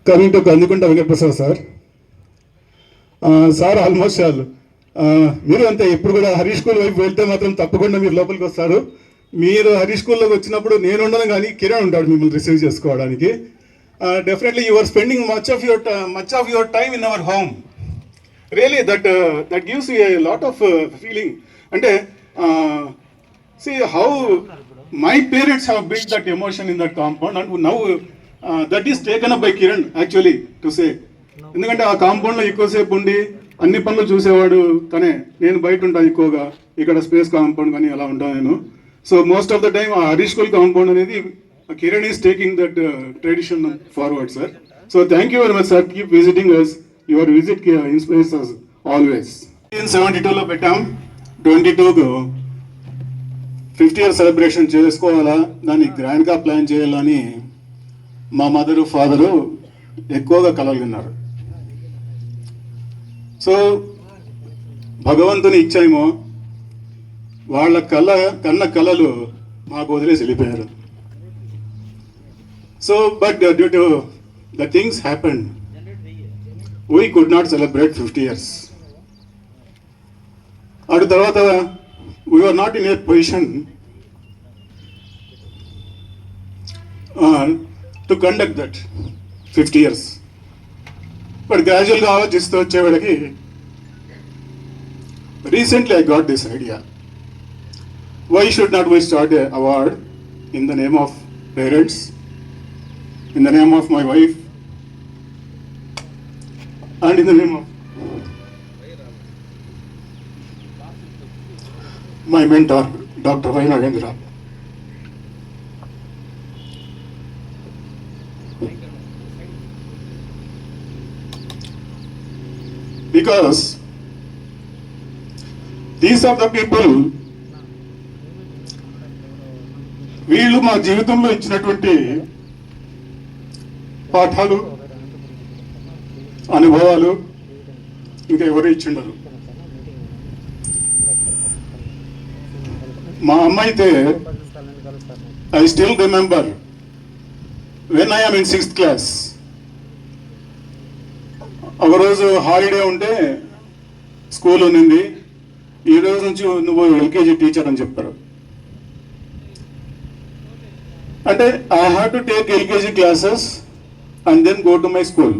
Coming to Kandukunta Venkata Prasad sir. Sir almost all మీరు అంతే, ఎప్పుడు కూడా హరీష్ స్కూల్ వైపు వెళ్తే మాత్రం తప్పకుండా మీరు లోపలికి వస్తారు. మీరు హరీష్ స్కూల్లోకి వచ్చినప్పుడు నేను ఉండను కానీ కిరణ్ ఉంటాడు మిమ్మల్ని రిసీవ్ చేసుకోవడానికి. Definitely you are spending much of your time in our home. Really that gives you a lot of feeling. అంటే see how my parents have built that emotion in that compound, and now that is taken up by Kiran actually to say. ఎందుకంటే ఆ కాంపౌండ్లో ఎక్కువసేపు ఉండి అన్ని పనులు చూసేవాడు తనే. నేను బయట ఉంటాను ఎక్కువగా, ఇక్కడ స్పేస్ కాంపౌండ్ కానీ అలా ఉంటాను నేను. So most of the time ఆ హరీష్ స్కూల్ కాంపౌండ్ అనేది Kiran is taking that tradition forward sir. So thank you very much sir. Keep visiting us. Your visit inspires us always. 1972లో పెట్టాం, 22కు 50 year సెలబ్రేషన్ చేసుకోవాలా, దాన్ని గ్రాండ్గా ప్లాన్ చేయాలని మా మదరు ఫాదరు ఎక్కువగా కలలు విన్నారు. సో భగవంతుని ఇచ్చామో వాళ్ళ కన్న కళలు మాకు వదిలేసి వెళ్ళిపోయారు. So but due to the things happened we could not celebrate 50 years. అటు తర్వాత we were not in a position to conduct that 50 years. But gradually ఆలోచిస్తూ వచ్చేవాడికి recently I got this idea. Why should not we start a award in the name of parents, in the name of my wife, and in the name of my mentor, Dr. Y. Nagendra. Because these are the people, వీళ్ళు మా జీవితంలో ఇచ్చినటువంటి పాఠాలు, అనుభవాలు ఇంకా ఎవరు ఇచ్చిండరు. మా అమ్మ అయితే I still remember when I am in 6th class. ఒకరోజు హాలిడే ఉంటే స్కూల్ ఉన్నింది, ఈ రోజు నుంచి నువ్వు ఎల్కేజీ టీచర్ అని చెప్పారు. అంటే I have to take LKG classes and then go to my school.